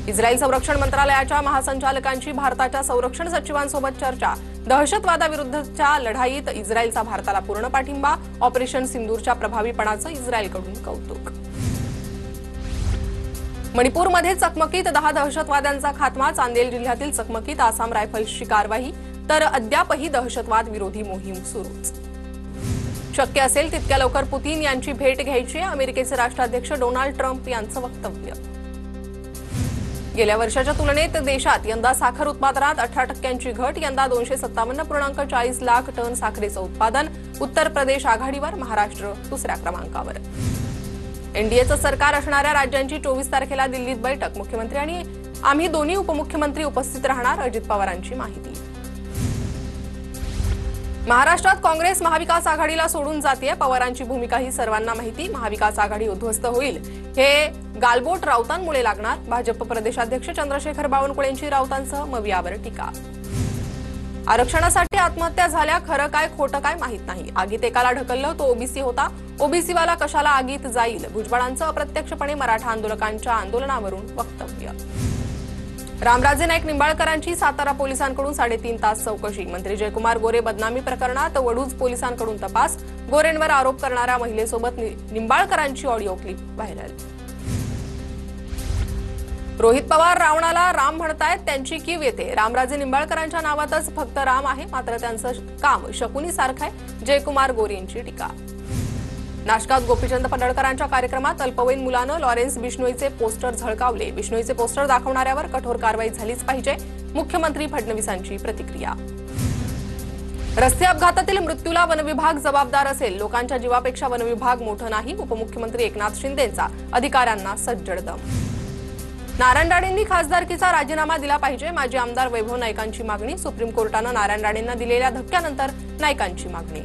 Israel संरक्षण मंत्रालयाच्या महासंचालकांची भारताच्या संरक्षण सचिवांसोबत चर्चा। दहशतवादाविरुद्धच्या लढाईत इस्रायलचा भारताला पूर्ण पाठिंबा। ऑपरेशन सिंदूरच्या प्रभावीपणाचं इस्रायलकडून कौतुक। मणिपूरमध्ये चकमकीत 10 दहशतवाद्यांचा खात्मा। चांदेल जिल्ह्यातील चकमकीत आसाम रायफल्सची कारवाई, तर अद्यापही दहशतवाद विरोधी मोहीम सुरूच। शक्य असेल तितक्या लवकर पुतीन यांची भेट घ्यायची, अमेरिकेचे राष्ट्राध्यक्ष डोनाल्ड ट्रम्प यांचं वक्तव्य। गेल्या वर्षाच्या तुलनेत देशात यंदा साखर उत्पादनात 18% घट। यंदा 257.40 लाख टन साखरेचं उत्पादन। उत्तर प्रदेश आघाडीवर, महाराष्ट्र दुसऱ्या क्रमांकावर। एनडीएचं सरकार असणाऱ्या राज्यांची 24 तारखेला दिल्लीत बैठक। मुख्यमंत्री आणि आम्ही दोन्ही उपमुख्यमंत्री उपस्थित राहणार, अजित पवारांची माहिती। महाराष्ट्रात काँग्रेस महाविकास आघाडीला सोडून जातेय, पवारांची भूमिका ही सर्वांना माहिती। महाविकास आघाडी उद्ध्वस्त होईल, हे गालबोट राऊतांमुळे लागणार। भाजप प्रदेशाध्यक्ष चंद्रशेखर बावनकुळेंची राऊतांसह मवियावर टीका। आरक्षणासाठी आत्महत्या झाल्या, खरं काय खोटं काय माहित नाही। आगीत एकाला ढकललं, तो ओबीसी होता, ओबीसीवाला कशाला आगीत जाईल। भुजबळांचं अप्रत्यक्षपणे मराठा आंदोलकांच्या आंदोलनावरून वक्तव्य। रामराजे नाईक निंबाळकरांची सातारा पोलिसांकडून 3.5 तास चौकशी। मंत्री जयकुमार गोरे बदनामी प्रकरणात वडूज पोलिसांकडून तपास। गोरेंवर आरोप करणाऱ्या महिलेसोबत निंबाळकरांची audio clip viral. Rohit Pawar रावणाला राम म्हणतायत, त्यांची कीव येते। रामराजे निंबाळकरांच्या नावातच फक्त राम आहे, मात्र त्यांचं काम शकुनीसारखं आहे, जयकुमार गोरेंची टीका। नाशकात गोपीचंद पडळकरांच्या कार्यक्रमात अल्पवयीन मुलानं लॉरेन्स बिश्नोईचे पोस्टर झळकावले। बिश्नोईचे पोस्टर दाखवणाऱ्यावर कठोर कारवाई झालीच पाहिजे, मुख्यमंत्री फडणवीसांची प्रतिक्रिया। रस्ते अपघातातील मृत्यूला वनविभाग जबाबदार असेल, लोकांच्या जीवापेक्षा वनविभाग मोठं नाही। उपमुख्यमंत्री एकनाथ शिंदेंचा अधिकाऱ्यांना सज्जड दम। नारायण राणेंनी खासदारकीचा राजीनामा दिला पाहिजे, माजी आमदार वैभव नाईकांची मागणी। सुप्रीम कोर्टानं नारायण राणेंना दिलेल्या धक्क्यानंतर नाईकांची मागणी।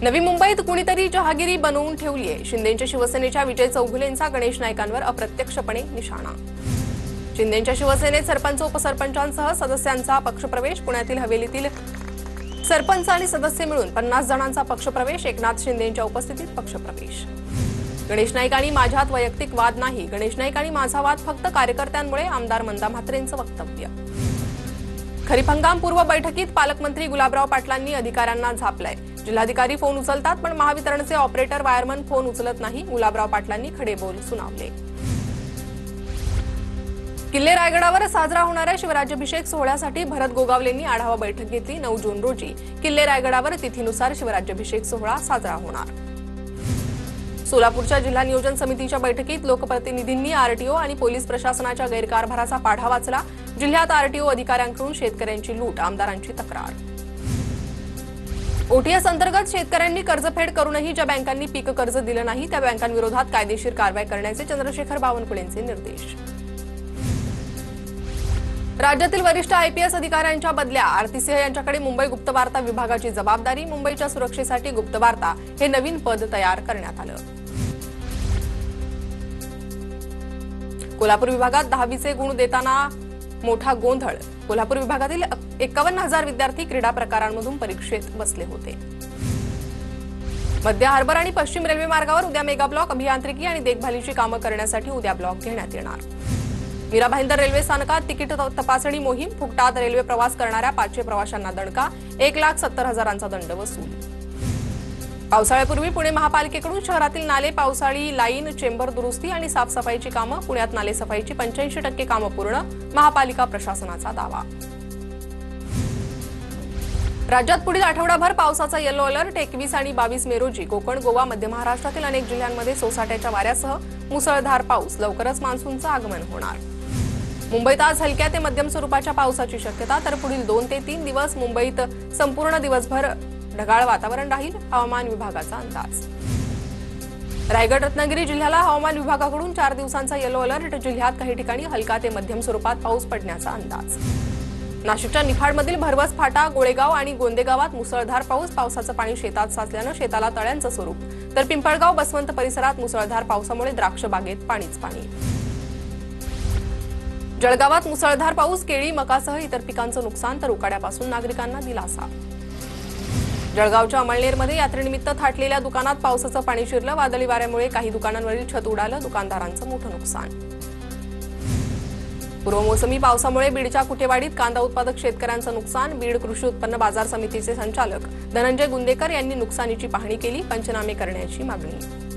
नवी मुंबईत कुणीतरी जहागिरी बनवून ठेवलीये, शिंदेच्या शिवसेनेच्या विजय चौगुलेंचा गणेश नाईकांवर अप्रत्यक्षपणे निशाणा। शिंदेच्या शिवसेनेत सरपंच उपसरपंचांसह सदस्यांचा पक्षप्रवेश। पुण्यातील हवेलीतील सरपंच आणि सदस्य मिळून 50 जणांचा पक्षप्रवेश। एकनाथ शिंदेच्या उपस्थितीत पक्षप्रवेश। गणेश नाईक आणि माझ्यात वैयक्तिक वाद नाही, गणेश नाईक आणि माझा वाद फक्त कार्यकर्त्यांमुळे, आमदार मंदा म्हात्रेंचं वक्तव्य। खरीप हंगाम पूर्व बैठकीत पालकमंत्री गुलाबराव पाटलांनी अधिकाऱ्यांना झापलंय। जिल्हाधिकारी फोन उचलतात, पण महावितरणचे ऑपरेटर वायरमन फोन उचलत नाही। गुलाबराव पाटलांनी खडेबोल सुनावले। किल्ले रायगडावर साजरा होणाऱ्या शिवराज्याभिषेक सोहळ्यासाठी भरत गोगावलेंनी आढावा बैठक घेतली। 9 जून रोजी किल्ले रायगडावर तिथीनुसार शिवराज्याभिषेक सोहळा साजरा होणार। सोलापूरच्या जिल्हा नियोजन समितीच्या बैठकीत लोकप्रतिनिधींनी आरटीओ आणि पोलीस प्रशासनाच्या गैरकारभाराचा पाढा वाचला। जिल्ह्यात आरटीओ अधिकाऱ्यांकडून शेतकऱ्यांची लूट, आमदारांची तक्रार। ओटीएस अंतर्गत शेतकऱ्यांनी कर्जफेड करूनही ज्या बँकांनी पीक कर्ज दिलं नाही त्या बँकांविरोधात कायदेशीर कारवाई करण्याचे चंद्रशेखर बावनकुळेंचे निर्देश। राज्यातील वरिष्ठ आयपीएस अधिकाऱ्यांच्या बदल्या, आरती सिंह यांच्याकडे मुंबई गुप्तवार्ता विभागाची जबाबदारी। मुंबईच्या सुरक्षेसाठी गुप्तवार्ता हे नवीन पद तयार करण्यात आलं। कोल्हापूर विभागात 10वीचे गुण देताना मोठा गोंधळ। कोल्हापूर विभागातील 51,000 विद्यार्थी क्रीडा प्रकारांमधून परीक्षेत बसले होते। मध्य हार्बर आणि पश्चिम रेल्वे मार्गावर उद्या मेगा ब्लॉक। अभियांत्रिकी आणि देखभालीची कामं करण्यासाठी उद्या ब्लॉक घेण्यात येणार। मीरा भाईंदर रेल्वे स्थानकात तिकीट तपासणी मोहीम। फुकटात रेल्वे प्रवास करणाऱ्या 500 प्रवाशांना दणका। 1,70,000चा दंड वसूल। पावसाळ्यापूर्वी पुणे महापालिकेकडून शहरातील नाले, पावसाळी लाईन, चेंबर दुरुस्ती आणि साफसफाईची कामं। पुण्यात नाले सफाईची 85% कामं पूर्ण, महापालिका प्रशासनाचा दावा। राज्यात पुढील आठवडाभर पावसाचा येलो अलर्ट। 21 आणि 22 मे रोजी कोकण, गोवा, मध्य महाराष्ट्रातील अनेक जिल्ह्यांमध्ये सोसाट्याच्या वाऱ्यासह मुसळधार पाऊस। लवकरच मान्सूनचं आगमन होणार। मुंबईत आज हलक्या ते मध्यम स्वरूपाच्या पावसाची शक्यता, तर पुढील 2 ते 3 दिवस मुंबईत संपूर्ण दिवसभर ढगाळ वातावरण राहील, हवामान विभागाचा अंदाज। रायगड, रत्नागिरी जिल्ह्याला हवामान विभागाकडून 4 दिवसांचा येलो अलर्ट। जिल्ह्यात काही ठिकाणी हलका ते मध्यम स्वरूपात पाऊस पडण्याचा अंदाज। नाशिकच्या निफाडमधील भरवस फाटा, गोळेगाव आणि गोंदेगावात मुसळधार पाऊस। पावसाचं पाणी शेतात साचल्यानं शेताला तळ्यांचं स्वरूप, तर पिंपळगाव, बसवंत परिसरात मुसळधार पावसामुळे द्राक्ष बागेत पाणीच पाणी। जळगावात मुसळधार पाऊस, केळी, मकासह इतर पिकांचं नुकसान, तर उकाड्यापासून नागरिकांना दिलासा। जळगावच्या अमळनेरमध्ये यात्रेनिमित्त थाटलेल्या दुकानात पावसाचं पाणी शिरलं। वादळी वाऱ्यामुळे काही दुकानांवरील छत उडालं, दुकानदारांचं मोठं नुकसान। पूर्वमोसमी पावसामुळे बीडच्या कुटेवाडीत कांदा उत्पादक शेतकऱ्यांचं नुकसान। बीड कृषी उत्पन्न बाजार समितीचे संचालक धनंजय गुंदेकर यांनी नुकसानीची पाहणी केली, पंचनामे करण्याची मागणी।